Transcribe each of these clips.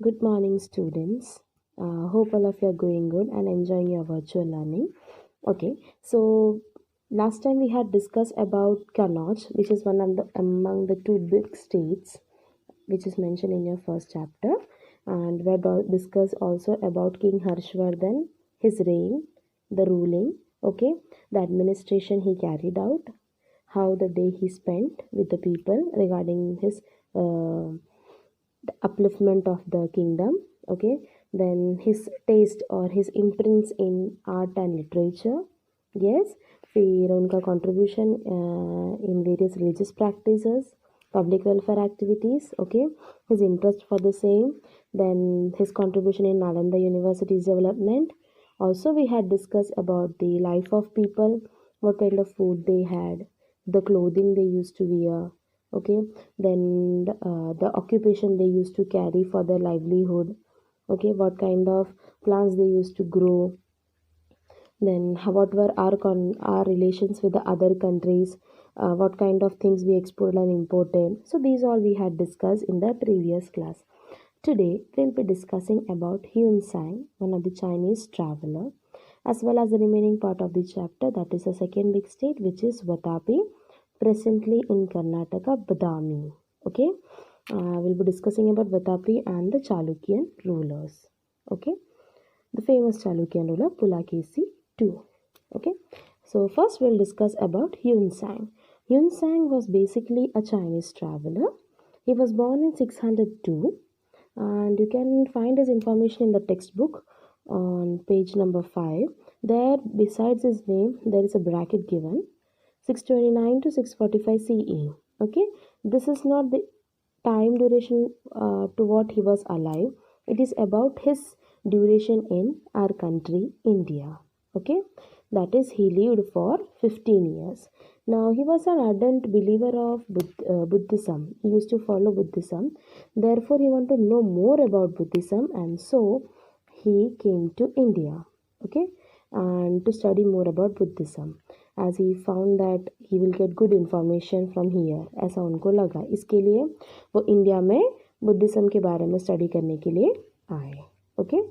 Good morning, students. Hope all of you are going good and enjoying your virtual learning. Okay, so last time we had discussed about Kannauj, which is one of the among the two big states, which is mentioned in your first chapter, and we had discussed also about King Harshvardhan, his reign, the ruling, okay, the administration he carried out, how the day he spent with the people regarding his uh, the upliftment of the kingdom, okay, then his taste or his imprints in art and literature, yes, फिर उनका contribution in various religious practices, public welfare activities, okay, his interest for the same, then his contribution in Nalanda University's development. Also we had discussed about the life of people, what kind of food they had, the clothing they used to wear, okay, then the occupation they used to carry for their livelihood, okay, what kind of plants they used to grow, then what were our relations with the other countries, what kind of things we exported and imported. So these all we had discussed in the previous class. Today we'll be discussing about Hiuen Tsang, one of the Chinese traveler, as well as the remaining part of the chapter, that is the second big state, which is Vatapi, presently in Karnataka, Badami. Okay, we'll be discussing about Vatapi and the Chalukyan rulers. Okay, the famous Chalukyan ruler Pulakesi too. Okay, so first we'll discuss about Hiuen Tsang. Hiuen Tsang was basically a Chinese traveler. He was born in 602, and you can find his information in the textbook on page number 5. There, besides his name, there is a bracket given, 629 to 645 CE. Okay, this is not the time duration to what he was alive. It is about his duration in our country, India. Okay, that is, he lived for 15 years. Now, he was an ardent believer of Buddhism. He used to follow Buddhism. Therefore, he wanted to know more about Buddhism, and so he came to India. Okay, and to study more about Buddhism, as he found that he will get good information from here. ऐसा उनको लगा, इसके लिए वो India में Buddhism के बारे में स्टडी करने के लिए आए. ओके,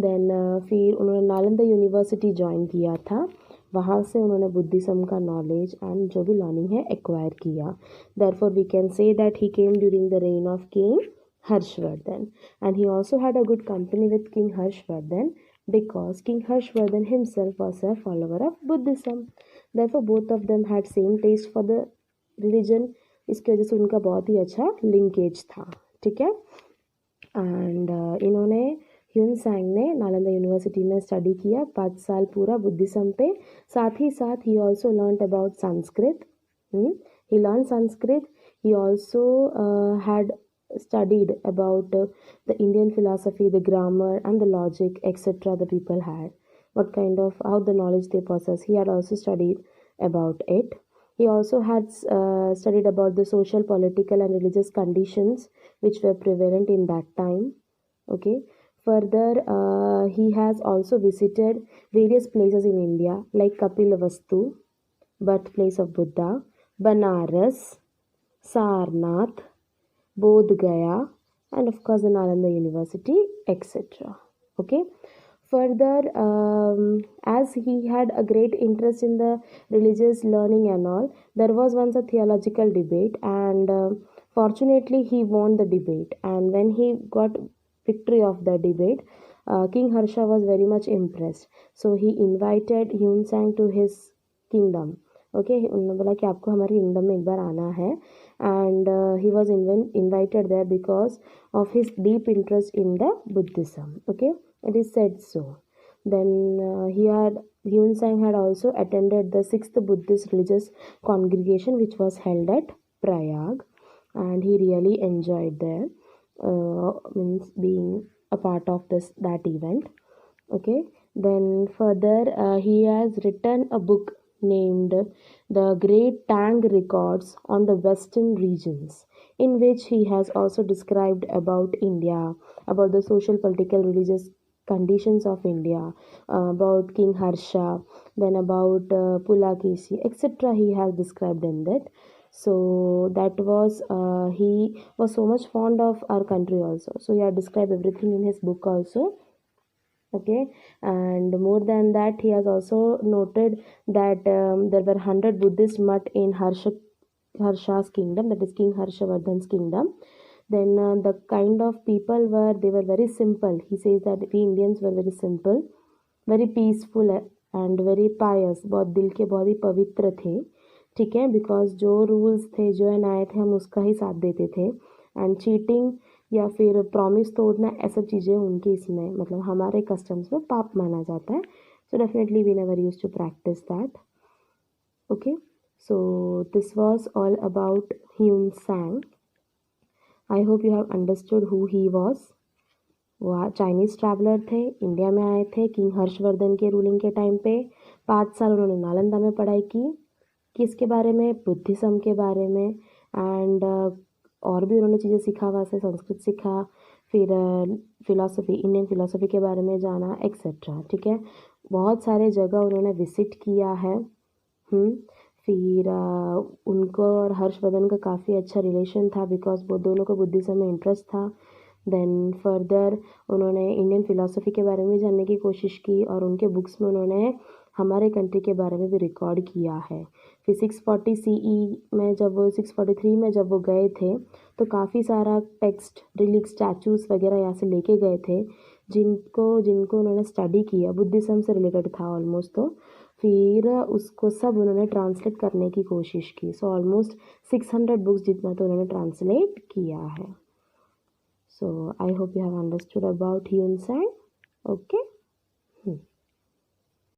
देन फिर उन्होंने नालंदा यूनिवर्सिटी ज्वाइन किया था. वहाँ से उन्होंने बुद्धिज्म का नॉलेज एंड जो भी लर्निंग है एक्वायर किया. Therefore we can say that he came during the reign of king Harshvardhan, and he also had a good company with King Harshvardhan because King Harshvardhan himself was a follower of Buddhism. Therefore both of them had same taste for the religion. इसकी वजह से उनका बहुत ही अच्छा linkage था. ठीक है, and इन्होंने ह्यून सैंग ने नालंदा यूनिवर्सिटी में स्टडी किया 5 साल पूरा बुद्धिज्म पे. साथ ही साथ he also learn about Sanskrit. He learned Sanskrit. He also had studied about the Indian philosophy, the grammar, and the logic, etc. The people had, what kind of how the knowledge they possess. He had also studied about it. He also had studied about the social, political, and religious conditions which were prevalent in that time. Okay. Further, he has also visited various places in India like Kapilavastu, birthplace of Buddha, Banaras, Sarnath, Bodh Gaya, and of course the Nalanda University, etc. Okay. Further, as he had a great interest in the religious learning and all, there was once a theological debate, and fortunately he won the debate. And when he got victory of the debate, King Harsha was very much impressed. So he invited Hiuen Tsang to his kingdom. Okay, उन्होंने बोला कि आपको हमारे kingdom में एक बार आना है. And he was invited there because of his deep interest in the Buddhism. Okay, it is said so. Then Hiuen Tsang had also attended the 6th Buddhist religious congregation which was held at Prayag, and he really enjoyed there, means being a part of that event. Okay, then further he has written a book named The Great Tang Records on the Western Regions, in which he has also described about India, about the social, political, religious conditions of India, about King Harsha, then about Pulakesi, etc. He has described in that. So that was he was so much fond of our country also, so he had described everything in his book also. Okay, and more than that, he has also noted that there were 100 Buddhist mutt in Harsha's kingdom, that is King Harshavardhan's kingdom. Then the kind of people were, they were very simple. He says that we Indians were very simple, very peaceful and very pious, बहुत दिल के बहुत ही पवित्र थे, ठीक है, because जो rules थे, जो आए थे, हम उसका ही साथ देते थे। एंड चीटिंग या फिर प्रॉमिस तोड़ना, ऐसा चीज़ें उनके इसमें, मतलब हमारे कस्टम्स में पाप माना जाता है। So definitely we never use to practice that. Okay, so this was all about Hiuen Tsang. I hope you have understood who he was. वो चाइनीज़ ट्रैवलर थे, इंडिया में आए थे किंग हर्षवर्धन के रूलिंग के टाइम पे। 5 साल उन्होंने नालंदा में पढ़ाई की, किसके बारे में, बुद्धिज़्म के बारे में। एंड और भी उन्होंने चीज़ें सीखा, वहाँ से संस्कृत सीखा, फिर फिलॉसफी, इंडियन फिलॉसफी के बारे में जाना, एक्सेट्रा, ठीक है। बहुत सारे जगह उन्होंने विजिट किया है। फिर उनको और हर्षवर्धन का काफ़ी अच्छा रिलेशन था, बिकॉज वो दोनों को बुद्धिज़्म में इंटरेस्ट था। देन फर्दर उन्होंने इंडियन फ़िलासफ़ी के बारे में जानने की कोशिश की, और उनके बुक्स में उन्होंने हमारे कंट्री के बारे में भी रिकॉर्ड किया है। फिर 640 CE में जब वो 643 में जब वो गए थे, तो काफ़ी सारा टेक्स्ट, रिलिक, स्टैचूज़ वगैरह यहाँ से लेके गए थे, जिनको जिनको उन्होंने स्टडी किया, बुद्धिज़्म से रिलेटेड था ऑलमोस्ट। तो फिर उसको सब उन्होंने ट्रांसलेट करने की कोशिश की। सो ऑलमोस्ट 600 बुक्स जितना तो उन्होंने ट्रांसलेट किया है। So I hope you have understood about Hiuen Tsang. Okay.